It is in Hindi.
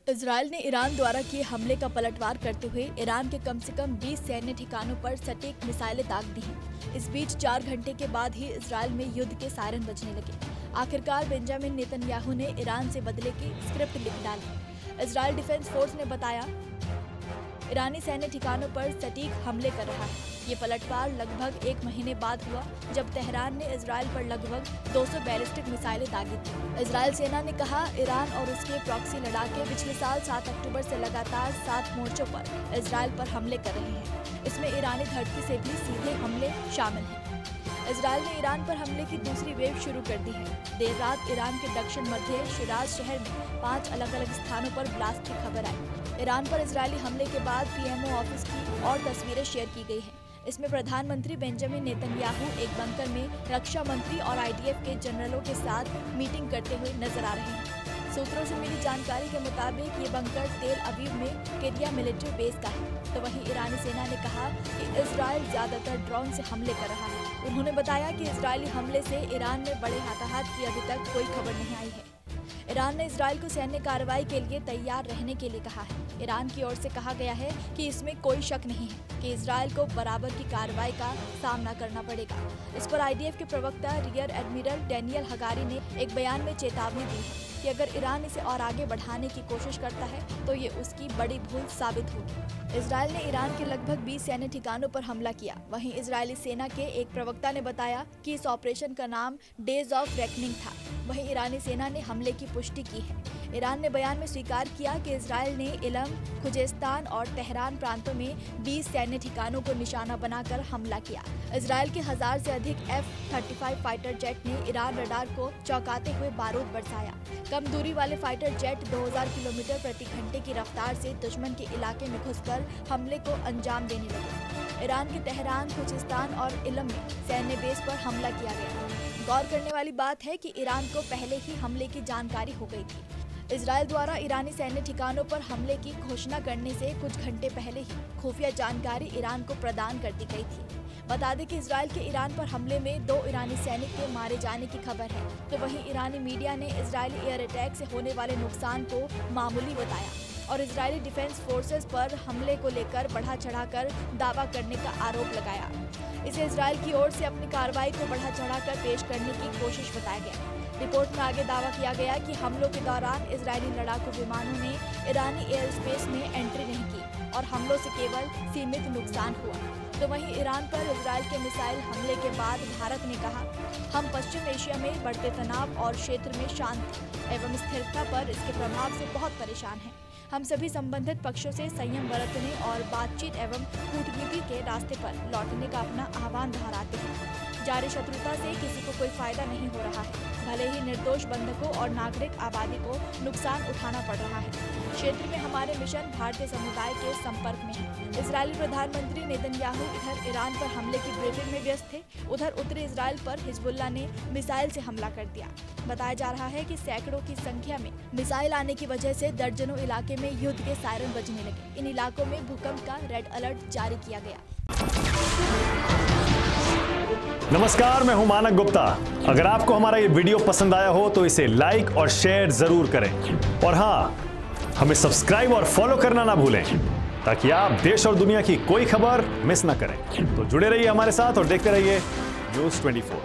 इजरायल ने ईरान द्वारा किए हमले का पलटवार करते हुए ईरान के कम से कम 20 सैन्य ठिकानों पर सटीक मिसाइलें दाग दी हैं। इस बीच 4 घंटे के बाद ही इजरायल में युद्ध के सायरन बजने लगे। आखिरकार बेंजामिन नेतन्याहू ने ईरान से बदले की स्क्रिप्ट लिख डाली। इजरायल डिफेंस फोर्स ने बताया, ईरानी सैन्य ठिकानों पर सटीक हमले कर रहा है। ये पलटवार लगभग 1 महीने बाद हुआ जब तेहरान ने इजरायल पर लगभग 200 बैलिस्टिक मिसाइलें दागी थी। इजरायल सेना ने कहा, ईरान और उसके प्रॉक्सी लड़ाके पिछले साल 7 अक्टूबर से लगातार 7 मोर्चों पर इजरायल पर हमले कर रहे हैं। इसमें ईरानी धरती से भी सीधे हमले शामिल हैं। इजरायल ने ईरान पर हमले की दूसरी वेव शुरू कर दी है। देर रात ईरान के दक्षिण मध्य शिराज शहर में 5 अलग अलग स्थानों पर ब्लास्ट की खबर आई। ईरान पर इजरायली हमले के बाद पीएमओ ऑफिस की और तस्वीरें शेयर की गई हैं। इसमें प्रधानमंत्री बेंजामिन नेतन्याहू एक बंकर में रक्षा मंत्री और आईडीएफ के जनरलों के साथ मीटिंग करते हुए नजर आ रहे हैं। सूत्रों से मिली जानकारी के मुताबिक ये बंकर तेल अवीव में किरिया मिलिट्री बेस का है। तो वहीं ईरानी सेना ने कहा कि इजरायल ज्यादातर ड्रोन से हमले कर रहा है। उन्होंने बताया कि इजरायली हमले से ईरान में बड़े हाथाहाथ की अभी तक कोई खबर नहीं आई है। ईरान ने इजरायल को सैन्य कार्रवाई के लिए तैयार रहने के लिए कहा है। ईरान की ओर से कहा गया है कि इसमें कोई शक नहीं है कि इजरायल को बराबर की कार्रवाई का सामना करना पड़ेगा। इस पर आईडीएफ के प्रवक्ता रियर एडमिरल डैनियल हगारी ने एक बयान में चेतावनी दी है कि अगर ईरान इसे और आगे बढ़ाने की कोशिश करता है तो ये उसकी बड़ी भूल साबित होगी। इजरायल ने ईरान के लगभग 20 सैन्य ठिकानों पर हमला किया। वहीं इजरायली सेना के एक प्रवक्ता ने बताया कि इस ऑपरेशन का नाम डेज ऑफ रेकनिंग था। वहीं ईरानी सेना ने हमले की पुष्टि की है। ईरान ने बयान में स्वीकार किया कि इजरायल ने इलम, खुजेस्तान और तेहरान प्रांतों में 20 सैन्य ठिकानों को निशाना बनाकर हमला किया। इजरायल के 1000 से अधिक F-35 फाइटर जेट ने ईरान रडार को चौंकाते हुए बारूद बरसाया। कम दूरी वाले फाइटर जेट 2000 किलोमीटर प्रति घंटे की रफ्तार से दुश्मन के इलाके में घुसकर हमले को अंजाम देने लगे। ईरान के तेहरान, खुजेस्तान और इलम में सैन्य बेस पर हमला किया गया। गौर करने वाली बात है कि ईरान को पहले ही हमले की जानकारी हो गई थी। इजरायल द्वारा ईरानी सैन्य ठिकानों पर हमले की घोषणा करने से कुछ घंटे पहले ही खुफिया जानकारी ईरान को प्रदान कर दी गई थी। बता दें कि इजरायल के ईरान पर हमले में 2 ईरानी सैनिक के मारे जाने की खबर है। तो वहीं ईरानी मीडिया ने इजरायली एयर अटैक से होने वाले नुकसान को मामूली बताया और इजरायली डिफेंस फोर्सेस पर हमले को लेकर बढ़ा चढ़ाकर दावा करने का आरोप लगाया। इसे इजरायल की ओर से अपनी कार्रवाई को बढ़ा चढ़ाकर पेश करने की कोशिश बताया गया। रिपोर्ट में आगे दावा किया गया कि हमलों के दौरान इजरायली लड़ाकू विमानों ने ईरानी एयर स्पेस में एंट्री नहीं की और हमलों से केवल सीमित नुकसान हुआ। तो वहीं ईरान पर इजरायल के मिसाइल हमले के बाद भारत ने कहा, हम पश्चिम एशिया में बढ़ते तनाव और क्षेत्र में शांति एवं स्थिरता पर इसके प्रभाव से बहुत परेशान हैं। हम सभी संबंधित पक्षों से संयम बरतने और बातचीत एवं कूटनीति के रास्ते पर लौटने का अपना आह्वान दोहराते हैं। जारी शत्रुता से किसी को कोई फायदा नहीं हो रहा है। भले ही निर्दोष बंधकों और नागरिक आबादी को नुकसान उठाना पड़ रहा है। क्षेत्र में हमारे मिशन भारतीय समुदाय के संपर्क में है। इजरायली प्रधानमंत्री नेतन्याहू इधर ईरान पर हमले की ब्रीफिंग में व्यस्त थे, उधर उत्तरी इजरायल पर हिजबुल्लाह ने मिसाइल से हमला कर दिया। बताया जा रहा है कि सैकड़ों की संख्या में मिसाइल आने की वजह से दर्जनों इलाके में युद्ध के सायरन बजने लगे। इन इलाकों में भूकंप का रेड अलर्ट जारी किया गया। नमस्कार, मैं हूं मानक गुप्ता। अगर आपको हमारा ये वीडियो पसंद आया हो तो इसे लाइक और शेयर जरूर करें और हाँ, हमें सब्सक्राइब और फॉलो करना ना भूलें ताकि आप देश और दुनिया की कोई खबर मिस ना करें। तो जुड़े रहिए हमारे साथ और देखते रहिए न्यूज़ 24।